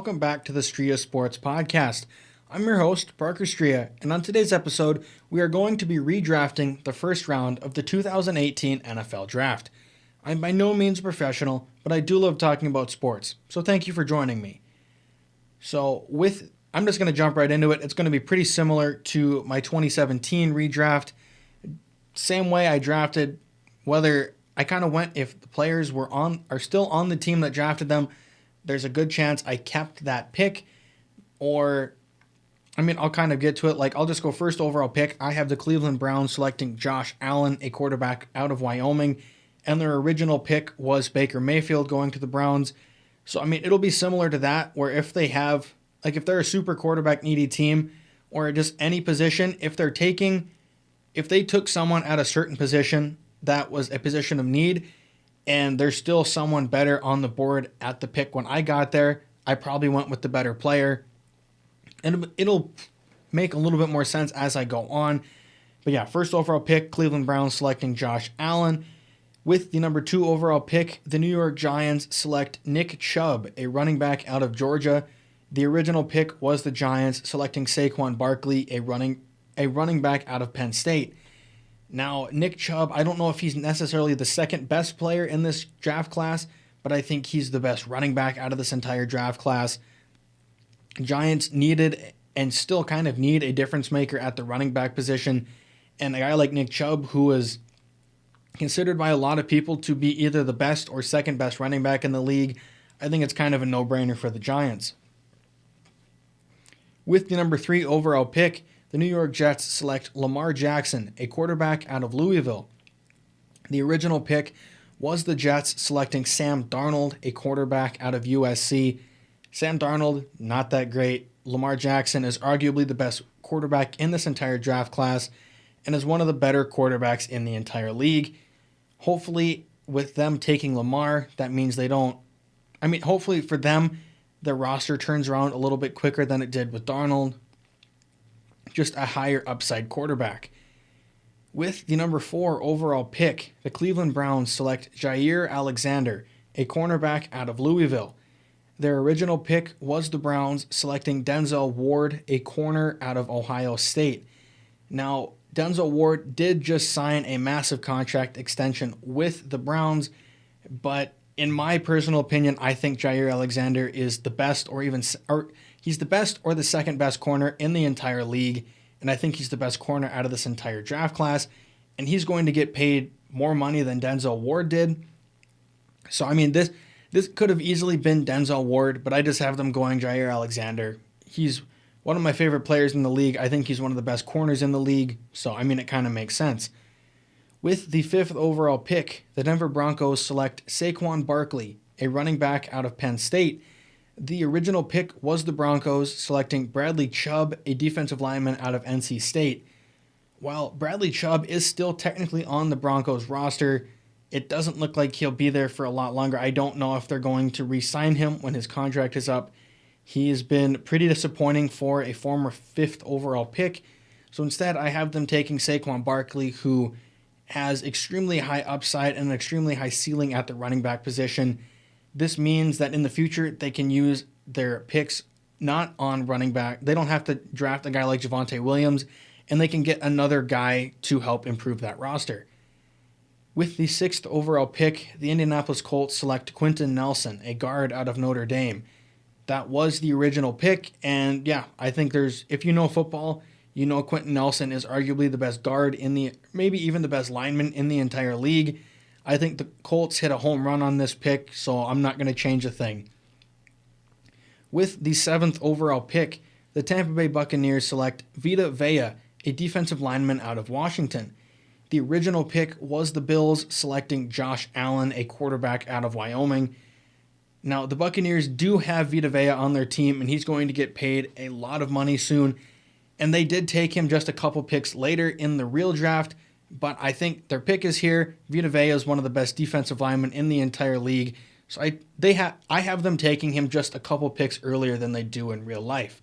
welcome back to the Striha Sports Podcast. I'm your host, Parker Striha, and on today's episode, we are going to be redrafting the first round of the 2018 NFL Draft. I'm by no means a professional, but I do love talking about sports, so thank you for joining me. I'm just going to jump right into it. It's going to be pretty similar to my 2017 redraft. Same way I drafted, whether I kind of went if the players are still on the team that drafted them, there's a good chance I kept that pick. I'll kind of get to it. I'll just go first overall pick. I have the Cleveland Browns selecting Josh Allen, a quarterback out of Wyoming, and their original pick was Baker Mayfield going to the Browns. So, it'll be similar to that, where if they have, if they're a super quarterback needy team or just any position, if they took someone at a certain position that was a position of need and there's still someone better on the board at the pick when I got there, I probably went with the better player. And it'll make a little bit more sense as I go on. But yeah, first overall pick, Cleveland Browns selecting Josh Allen. With the number 2 overall pick, the New York Giants select Nick Chubb, a running back out of Georgia. The original pick was the Giants selecting Saquon Barkley, a running back out of Penn State. Now, Nick Chubb, I don't know if he's necessarily the second best player in this draft class, but I think he's the best running back out of this entire draft class. Giants needed and still kind of need a difference maker at the running back position, and a guy like Nick Chubb, who is considered by a lot of people to be either the best or second best running back in the league, I think it's kind of a no-brainer for the Giants. With the number 3 overall pick, the New York Jets select Lamar Jackson, a quarterback out of Louisville. The original pick was the Jets selecting Sam Darnold, a quarterback out of USC. Sam Darnold, not that great. Lamar Jackson is arguably the best quarterback in this entire draft class and is one of the better quarterbacks in the entire league. Hopefully, with them taking Lamar, that means hopefully for them, their roster turns around a little bit quicker than it did with Darnold. Just a higher upside quarterback. With the number 4 overall pick, the Cleveland Browns select Jair Alexander, a cornerback out of Louisville. Their original pick was the Browns selecting Denzel Ward, a corner out of Ohio State. Now, Denzel Ward did just sign a massive contract extension with the Browns, but in my personal opinion, I think Jair Alexander is the best he's the best or the second best corner in the entire league, and I think he's the best corner out of this entire draft class, and he's going to get paid more money than Denzel Ward did. So, this could have easily been Denzel Ward, but I just have them going Jair Alexander. He's one of my favorite players in the league. I think he's one of the best corners in the league, so, it kind of makes sense. With the 5th overall pick, the Denver Broncos select Saquon Barkley, a running back out of Penn State. The original pick was the Broncos selecting Bradley Chubb, a defensive lineman out of NC State. While Bradley Chubb is still technically on the Broncos roster, it doesn't look like he'll be there for a lot longer. I don't know if they're going to re-sign him when his contract is up. He has been pretty disappointing for a former 5th overall pick. So instead, I have them taking Saquon Barkley, who has extremely high upside and an extremely high ceiling at the running back position. This means that in the future, they can use their picks not on running back. They don't have to draft a guy like Javonte Williams, and they can get another guy to help improve that roster. With the 6th overall pick, the Indianapolis Colts select Quentin Nelson, a guard out of Notre Dame. That was the original pick, and yeah, I think if you know football, you know Quentin Nelson is arguably the best guard maybe even the best lineman in the entire league. I think the Colts hit a home run on this pick, so I'm not going to change a thing. With the 7th overall pick, the Tampa Bay Buccaneers select Vita Vea, a defensive lineman out of Washington. The original pick was the Bills selecting Josh Allen, a quarterback out of Wyoming. Now, the Buccaneers do have Vita Vea on their team, and he's going to get paid a lot of money soon. And they did take him just a couple picks later in the real draft, but I think their pick is here. Vita Vea is one of the best defensive linemen in the entire league, so I have them taking him just a couple picks earlier than they do in real life.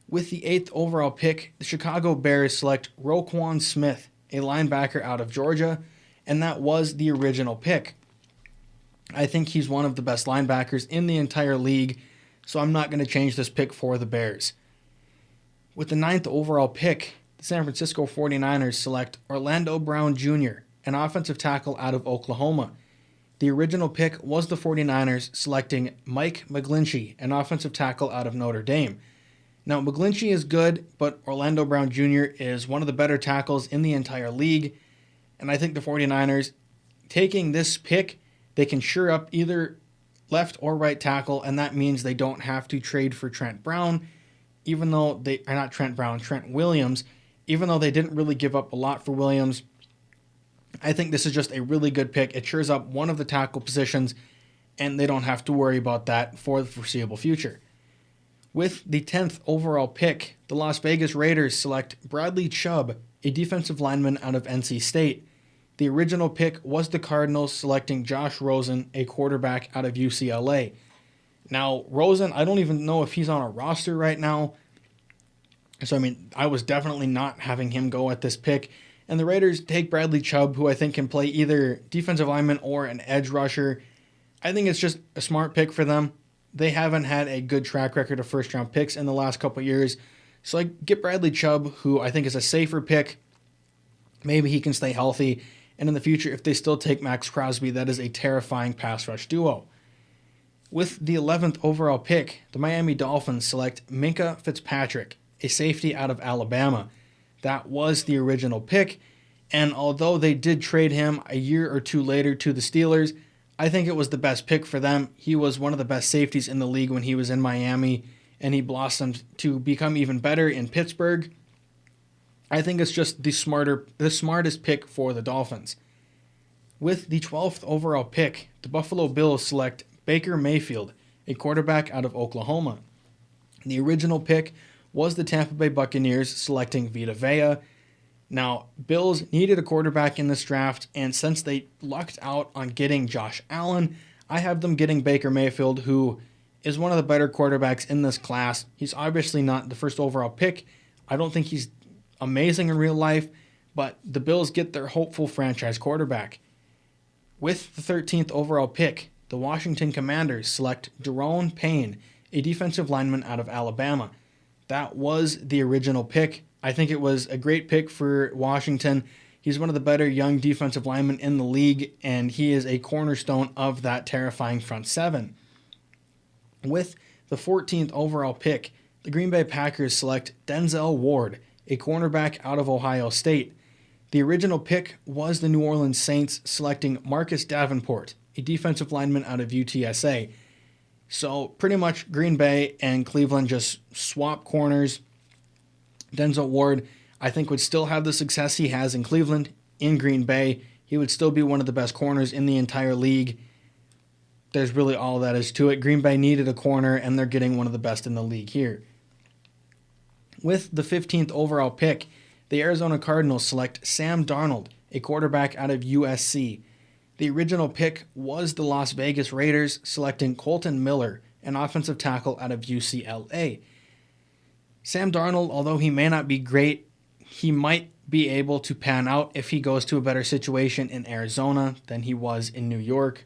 With the 8th overall pick, the Chicago Bears select Roquan Smith, a linebacker out of Georgia, and that was the original pick. I think he's one of the best linebackers in the entire league. so I'm not going to change this pick for the Bears. With the 9th overall pick, the San Francisco 49ers select Orlando Brown Jr., an offensive tackle out of Oklahoma. The original pick was the 49ers selecting Mike McGlinchey, an offensive tackle out of Notre Dame. Now, McGlinchey is good, but Orlando Brown Jr. is one of the better tackles in the entire league, and I think the 49ers, taking this pick, they can shore up either left or right tackle, and that means they don't have to trade for Trent Brown, even though they are not Trent Brown, Trent Williams, even though they didn't really give up a lot for Williams. I think this is just a really good pick. It shores up one of the tackle positions, and they don't have to worry about that for the foreseeable future. With the 10th overall pick, the Las Vegas Raiders select Bradley Chubb, a defensive lineman out of NC State. The original pick was the Cardinals selecting Josh Rosen, a quarterback out of UCLA. Now, Rosen, I don't even know if he's on a roster right now. So, I was definitely not having him go at this pick. And the Raiders take Bradley Chubb, who I think can play either defensive lineman or an edge rusher. I think it's just a smart pick for them. They haven't had a good track record of first-round picks in the last couple years. So I get Bradley Chubb, who I think is a safer pick. Maybe he can stay healthy. And in the future, if they still take Max Crosby, that is a terrifying pass rush duo. With the 11th overall pick, the Miami Dolphins select Minkah Fitzpatrick, a safety out of Alabama. That was the original pick, and although they did trade him a year or two later to the Steelers, I think it was the best pick for them. He was one of the best safeties in the league when he was in Miami, and he blossomed to become even better in Pittsburgh. I think it's just the smartest pick for the Dolphins. With the 12th overall pick, the Buffalo Bills select Baker Mayfield, a quarterback out of Oklahoma. The original pick was the Tampa Bay Buccaneers selecting Vita Vea. Now, Bills needed a quarterback in this draft, and since they lucked out on getting Josh Allen, I have them getting Baker Mayfield, who is one of the better quarterbacks in this class. He's obviously not the first overall pick. I don't think he's amazing in real life, but the Bills get their hopeful franchise quarterback. With the 13th overall pick, the Washington Commanders select Daron Payne, a defensive lineman out of Alabama. That was the original pick. I think it was a great pick for Washington. He's one of the better young defensive linemen in the league, and he is a cornerstone of that terrifying front seven. With the 14th overall pick, the Green Bay Packers select Denzel Ward, a cornerback out of Ohio State. The original pick was the New Orleans Saints selecting Marcus Davenport, a defensive lineman out of UTSA. So pretty much Green Bay and Cleveland just swap corners. Denzel Ward, I think, would still have the success he has in Cleveland. In Green Bay, he would still be one of the best corners in the entire league. There's really all that is to it. Green Bay needed a corner, and they're getting one of the best in the league here. With the 15th overall pick, the Arizona Cardinals select Sam Darnold, a quarterback out of USC. The original pick was the Las Vegas Raiders selecting Colton Miller, an offensive tackle out of UCLA. Sam Darnold, although he may not be great, he might be able to pan out if he goes to a better situation in Arizona than he was in New York.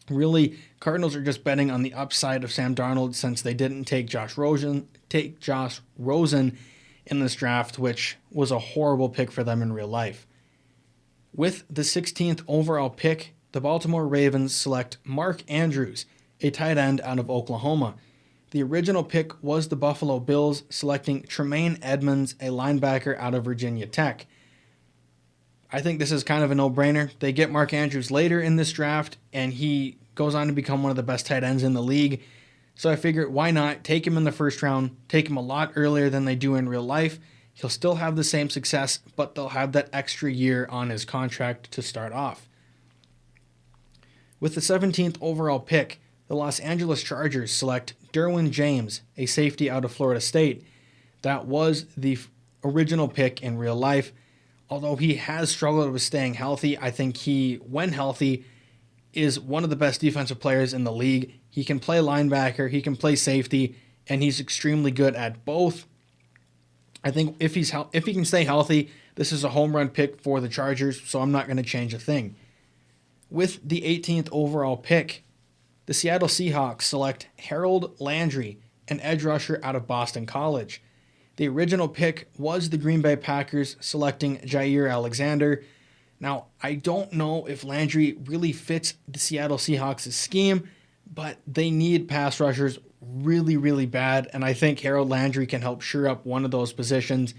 Really, Cardinals are just betting on the upside of Sam Darnold since they didn't take Josh Rosen in this draft, which was a horrible pick for them in real life. With the 16th overall pick, the Baltimore Ravens select Mark Andrews, a tight end out of Oklahoma. The original pick was the Buffalo Bills selecting Tremaine Edmonds, a linebacker out of Virginia Tech. I think this is kind of a no-brainer. They get Mark Andrews later in this draft, and he goes on to become one of the best tight ends in the league. So I figure, why not take him in the first round, take him a lot earlier than they do in real life. He'll still have the same success, but they'll have that extra year on his contract to start off. With the 17th overall pick, the Los Angeles Chargers select Derwin James, a safety out of Florida State. That was the original pick in real life. Although he has struggled with staying healthy, I think he, when healthy, is one of the best defensive players in the league. He can play linebacker, he can play safety, and he's extremely good at both. I think if he can stay healthy, this is a home run pick for the Chargers, so I'm not going to change a thing. With the 18th overall pick, The Seattle Seahawks select Harold Landry, an edge rusher out of Boston College. The original pick was the Green Bay Packers selecting Jair Alexander. Now, I don't know if Landry really fits the Seattle Seahawks' scheme, but they need pass rushers really, really bad, and I think Harold Landry can help shore up one of those positions.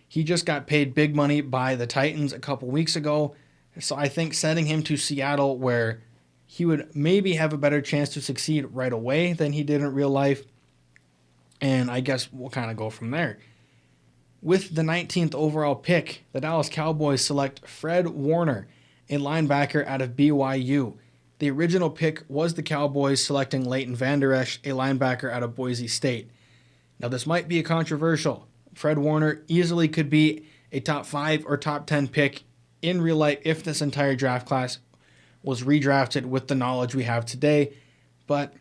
He just got paid big money by the Titans a couple weeks ago, so I think sending him to Seattle where he would maybe have a better chance to succeed right away than he did in real life, and I guess we'll kind of go from there. With the 19th overall pick, the Dallas Cowboys select Fred Warner, a linebacker out of BYU. The original pick was the Cowboys selecting Leighton Vander Esch, a linebacker out of Boise State. Now, this might be controversial. Fred Warner easily could be a top 5 or top 10 pick in real life if this entire draft class was redrafted with the knowledge we have today, but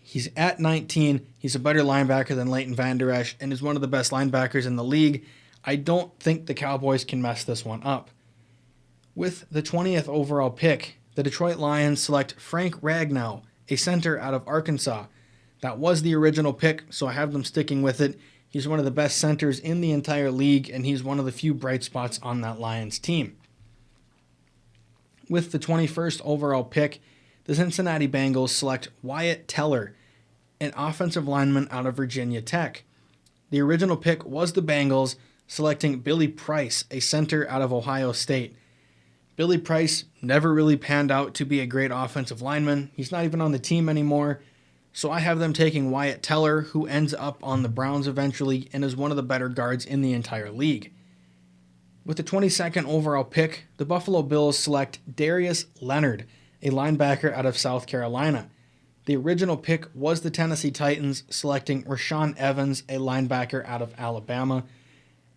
he's at 19. He's a better linebacker than Leighton Vander Esch and is one of the best linebackers in the league. I don't think the Cowboys can mess this one up. With the 20th overall pick, the Detroit Lions select Frank Ragnow, a center out of Arkansas. That was the original pick, so I have them sticking with it. He's one of the best centers in the entire league, and he's one of the few bright spots on that Lions team. With the 21st overall pick, the Cincinnati Bengals select Wyatt Teller, an offensive lineman out of Virginia Tech. The original pick was the Bengals, selecting Billy Price, a center out of Ohio State. Billy Price never really panned out to be a great offensive lineman. He's not even on the team anymore. So I have them taking Wyatt Teller, who ends up on the Browns eventually and is one of the better guards in the entire league. With the 22nd overall pick, the Buffalo Bills select Darius Leonard, a linebacker out of South Carolina. The original pick was the Tennessee Titans, selecting Rashaan Evans, a linebacker out of Alabama.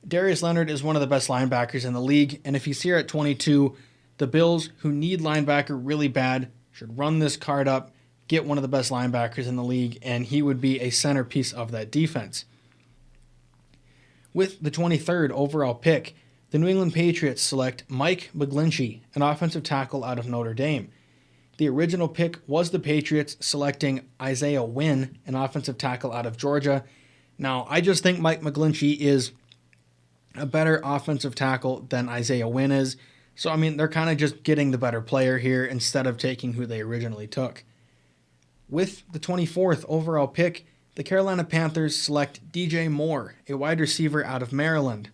Darius Leonard is one of the best linebackers in the league, and if he's here at 22, the Bills, who need linebacker really bad, should run this card up, get one of the best linebackers in the league, and he would be a centerpiece of that defense. With the 23rd overall pick, the New England Patriots select Mike McGlinchey, an offensive tackle out of Notre Dame. The original pick was the Patriots selecting Isaiah Wynn, an offensive tackle out of Georgia. Now, I just think Mike McGlinchey is a better offensive tackle than Isaiah Wynn is. So, I mean, they're kind of just getting the better player here instead of taking who they originally took. With the 24th overall pick, the Carolina Panthers select DJ Moore, a wide receiver out of Maryland.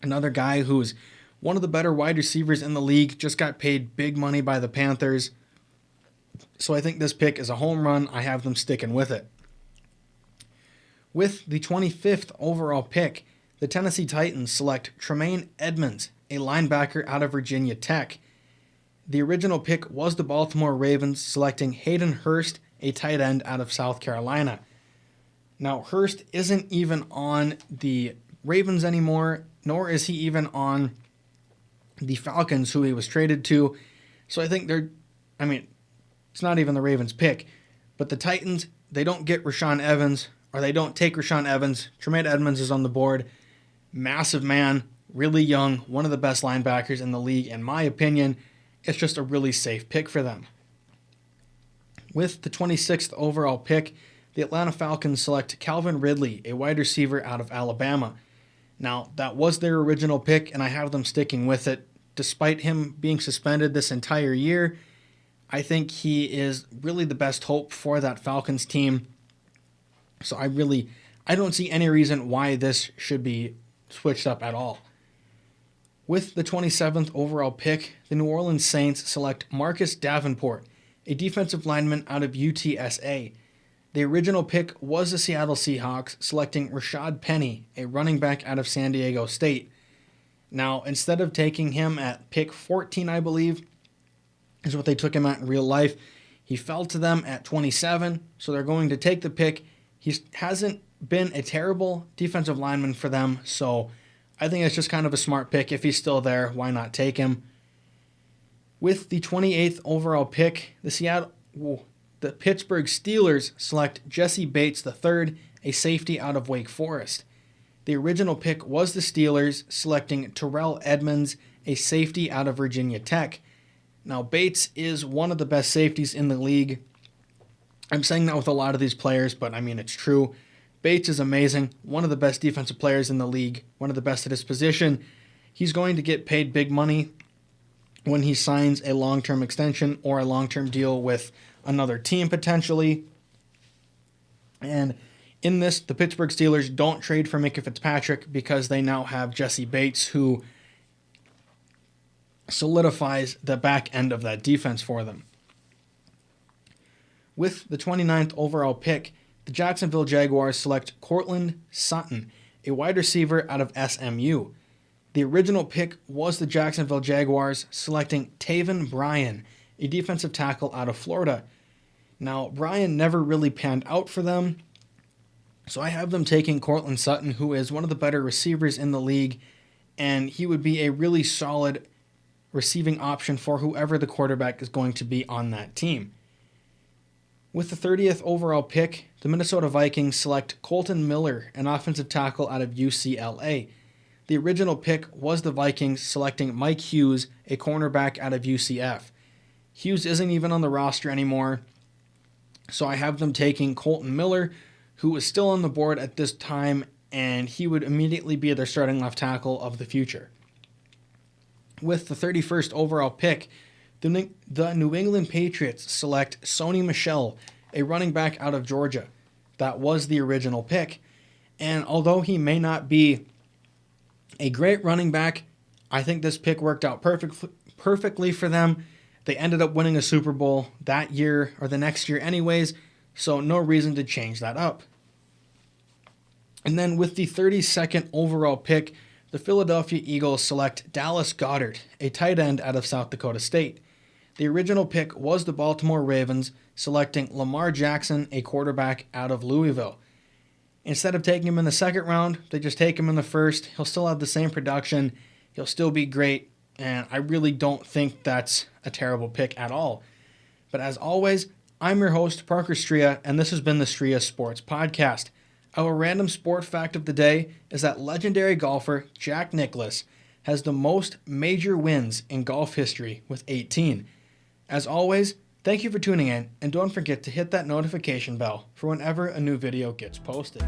Another guy who's one of the better wide receivers in the league, just got paid big money by the Panthers. So I think this pick is a home run. I have them sticking with it. With the 25th overall pick, the Tennessee Titans select Tremaine Edmonds, a linebacker out of Virginia Tech. The original pick was the Baltimore Ravens, selecting Hayden Hurst, a tight end out of South Carolina. Now, Hurst isn't even on the Ravens anymore, nor is he even on the Falcons, who he was traded to. So I think it's not even the Ravens' pick. But the Titans, they don't get Rashaan Evans, or they don't take Rashaan Evans. Tremaine Edmonds is on the board. Massive man, really young, one of the best linebackers in the league, in my opinion. It's just a really safe pick for them. With the 26th overall pick, the Atlanta Falcons select Calvin Ridley, a wide receiver out of Alabama. Now, that was their original pick, and I have them sticking with it. Despite him being suspended this entire year, I think he is really the best hope for that Falcons team. So I don't see any reason why this should be switched up at all. With the 27th overall pick, the New Orleans Saints select Marcus Davenport, a defensive lineman out of UTSA. The original pick was the Seattle Seahawks, selecting Rashad Penny, a running back out of San Diego State. Now, instead of taking him at pick 14, I believe, is what they took him at in real life, he fell to them at 27, so they're going to take the pick. He hasn't been a terrible defensive lineman for them, so I think it's just kind of a smart pick. If he's still there, why not take him? With the 28th overall pick, the Pittsburgh Steelers select Jesse Bates III, a safety out of Wake Forest. The original pick was the Steelers, selecting Terrell Edmonds, a safety out of Virginia Tech. Now, Bates is one of the best safeties in the league. I'm saying that with a lot of these players, but I mean, it's true. Bates is amazing, one of the best defensive players in the league, one of the best at his position. He's going to get paid big money when he signs a long-term extension or a long-term deal with another team potentially. And in this, the Pittsburgh Steelers don't trade for Minkah Fitzpatrick because they now have Jesse Bates, who solidifies the back end of that defense for them. With the 29th overall pick, the Jacksonville Jaguars select Courtland Sutton, a wide receiver out of SMU. The original pick was the Jacksonville Jaguars selecting Taven Bryan, a defensive tackle out of Florida. Now, Bryan never really panned out for them, so I have them taking Courtland Sutton, who is one of the better receivers in the league, and he would be a really solid receiving option for whoever the quarterback is going to be on that team. With the 30th overall pick, the Minnesota Vikings select Colton Miller, an offensive tackle out of UCLA. The original pick was the Vikings selecting Mike Hughes, a cornerback out of UCF. Hughes isn't even on the roster anymore, so I have them taking Colton Miller, who is still on the board at this time, and he would immediately be their starting left tackle of the future. With the 31st overall pick, the New England Patriots select Sony Michel, a running back out of Georgia. That was the original pick. And although he may not be a great running back, I think this pick worked out perfectly for them. They ended up winning a Super Bowl that year or the next year anyways, so no reason to change that up. And then with the 32nd overall pick, the Philadelphia Eagles select Dallas Goedert, a tight end out of South Dakota State. The original pick was the Baltimore Ravens selecting Lamar Jackson, a quarterback out of Louisville. Instead of taking him in the second round, they just take him in the first. He'll still have the same production. He'll still be great, and I really don't think that's a terrible pick at all. But as always, I'm your host, Parker Striha, and this has been the Striha Sports Podcast. Our random sport fact of the day is that legendary golfer Jack Nicklaus has the most major wins in golf history with 18. As always, thank you for tuning in, and don't forget to hit that notification bell for whenever a new video gets posted.